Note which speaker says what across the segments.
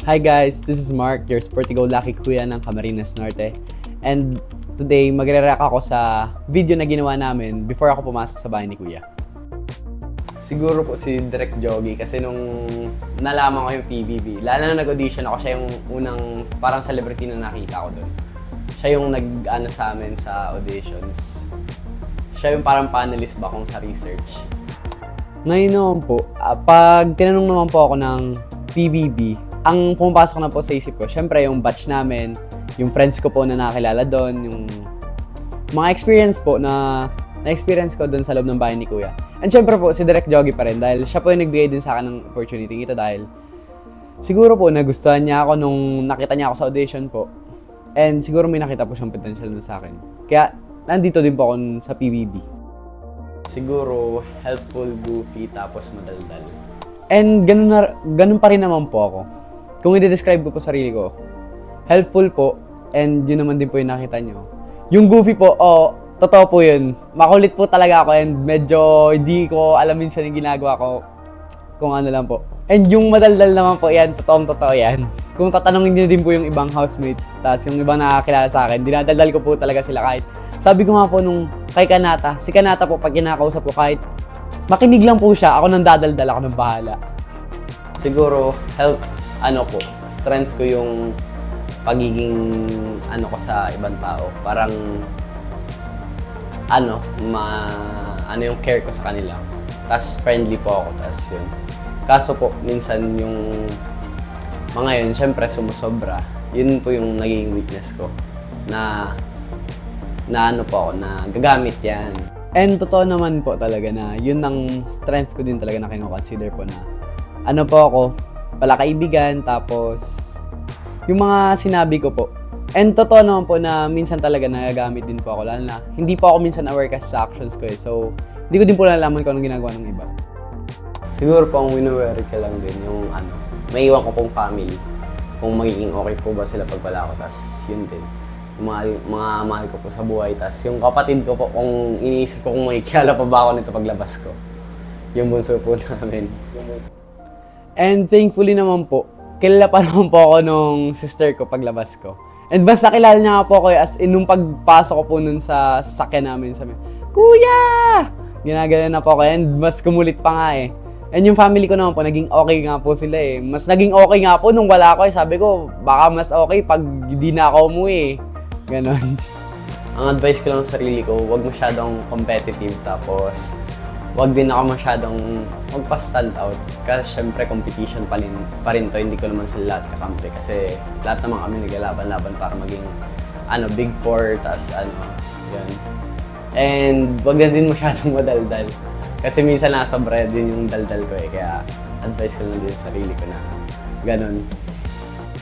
Speaker 1: Hi guys, this is Mark, your sporty-go-lucky kuya ng Camarines Norte. And today, magre-react ako sa video na ginawa namin before ako pumasok sa bahay ni kuya. Siguro po si Direk Jogi kasi nung nalaman ko yung PBB, lalo na nag-audition ako, siya yung unang parang celebrity na nakita ko doon. Siya yung nag-ano sa amin sa auditions. Siya yung parang panelist ba kung sa research. Ngayon naman po, pag tinanong naman po ako ng PBB, ang pumapasok na po sa isip ko, syempre yung batch namin, yung friends ko po na nakakilala doon, yung mga experience po na-experience ko doon sa loob ng bahay ni Kuya. And syempre po, si Direk Jogi pa rin dahil siya po yung nagbigay din sa akin ng opportunity ito dahil siguro po nagustuhan niya ako nung nakita niya ako sa audition po. And siguro may nakita po siyang potential nun sa akin. Kaya nandito din po ako sa PBB. Siguro helpful, goofy, tapos madaldal. And ganun pa rin naman po ako. Kung i-describe ko po sarili ko, helpful po, and yun naman din po yung nakita nyo. Yung goofy po, totoo po yun. Makulit po talaga ako and medyo hindi ko alam minsan yung ginagawa ko kung ano lang po. And yung madaldal naman po yan, totoong-totoo yan. Kung tatanungin niyo din po yung ibang housemates, tapos yung ibang nakakilala sa akin, dinadaldal ko po talaga sila kahit. Sabi ko nga po nung kay Kanata, si Kanata po pag kinakausap ko kahit makinig lang po siya, ako nang dadaldal, ako nang bahala. Siguro, strength ko yung pagiging ko sa ibang tao. Parang, yung care ko sa kanila. Tapos friendly po ako, tapos yun. Kaso po, minsan yung mga yun, syempre sumusobra. Yun po yung naging weakness ko. Na gagamit yan. And totoo naman po talaga na yun ang strength ko din talaga na kino-consider po na po ako, pala kaibigan, tapos yung mga sinabi ko po. And totoo naman po na minsan talaga nagagamit din po ako, lalo na hindi po ako minsan aware kasi sa actions ko eh. So, hindi ko din po nalalaman kung anong ginagawa ng iba. Siguro po ang wino-worry ka lang din yung may iwan ko pong family. Kung magiging okay po ba sila pag wala ako, tas yun din. Yung mga mahal ko po sa buhay, tas yung kapatid ko po, kung iniisip ko kung makikilala pa ba ako nito paglabas ko. Yung bunso po namin. And thankfully naman po, kilala pa naman po ako nung sister ko paglabas ko. And mas nakilala niya nga po ako as in nung pagpasok ko po nun sa sasakyan namin, sabi, Kuya! Ginagano na po ako and mas kumulit pa nga eh. And yung family ko naman po, naging okay nga po sila eh. Mas naging okay nga po nung wala ako eh. Sabi ko, baka mas okay pag hindi na ako umuwi eh. Ganon. Ang advice ko lang sa sarili ko, huwag masyadong competitive tapos huwag din ako masyadong magpa-stand out. Kasi syempre competition pa rin to, hindi ko naman sila lahat kakampi. Kasi lahat naman kami naglalaban-laban para maging Big Four, tas yan. And huwag na din masyadong madaldal. Kasi minsan nasobra din yung daldal ko eh. Kaya advice ko lang din sa sarili ko na ganon.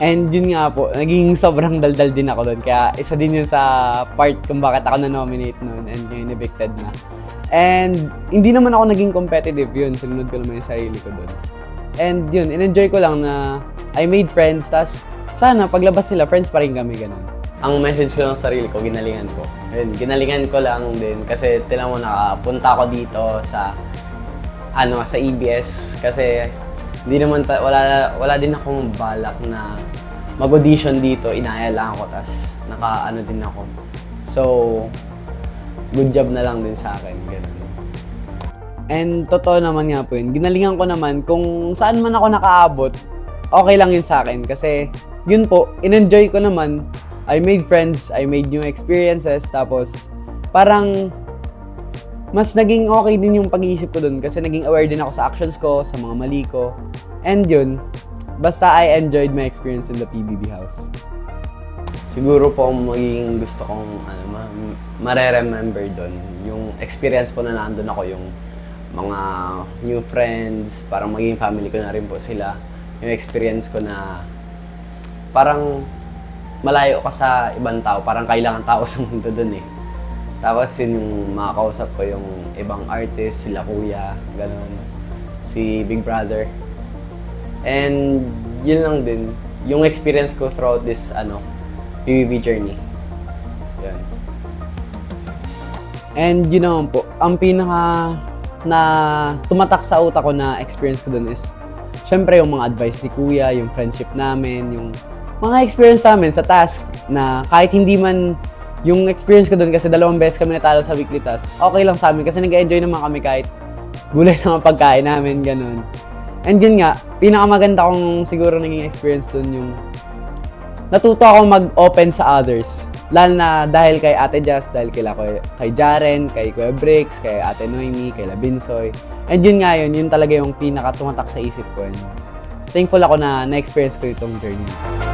Speaker 1: And yun nga po, naging sobrang daldal din ako doon. Kaya isa din yun sa part kung bakit ako na-nominate noon and ngayon evicted na. And hindi naman ako naging competitive yun. Sinunod ko naman yung sarili ko doon. And yun, in-enjoy ko lang na I made friends. Tas sana paglabas nila, friends pa rin kami, ganun. Ang message ko lang sa sarili ko, ginalingan ko. Ayun, ginalingan ko lang din kasi tinan mo nakapunta ako dito sa sa EBS kasi hindi naman wala din akong balak na mag-audition dito, inaya lang ako tas din ako. So good job na lang din sa akin, ganun. And totoo naman nga po yun, ginalingan ko naman kung saan man ako nakaabot, okay lang yun sa akin kasi yun po, in-enjoy ko naman. I made friends, I made new experiences, tapos parang mas naging okay din yung pag-iisip ko dun kasi naging aware din ako sa actions ko, sa mga mali ko. And yun, basta I enjoyed my experience in the PBB house. Siguro po ang magiging gusto kong mare-remember dun, yung experience po na nandun ako, yung mga new friends, parang magiging family ko na rin po sila. Yung experience ko na parang malayo ka sa ibang tao, parang kailangan tao sa mundo dun eh. Tapos yun yung makakausap ko yung ibang artist, sila Kuya, gano'n, si Big Brother. And yun lang din, yung experience ko throughout this PBB journey. Yun. And yun naman po, ang pinaka na tumatak sa utak ko na experience ko dun is, syempre yung mga advice ni Kuya, yung friendship namin, yung mga experience namin sa task na kahit hindi man yung experience ko doon kasi 2 beses kami natalo sa weekly task, okay lang sa amin kasi nag-enjoy naman kami kahit gulay ng mga pagkain namin, ganun. And yun nga, pinakamaganda kong siguro naging experience doon yung natuto ako mag-open sa others. Lalo na dahil kay Ate Jazz, dahil kay Jaren, kay Kuya Bricks, kay Ate Noemi, kay Labinsoy. And yun nga yun talaga yung pinaka tumatak sa isip ko. And thankful ako na na-experience ko itong journey.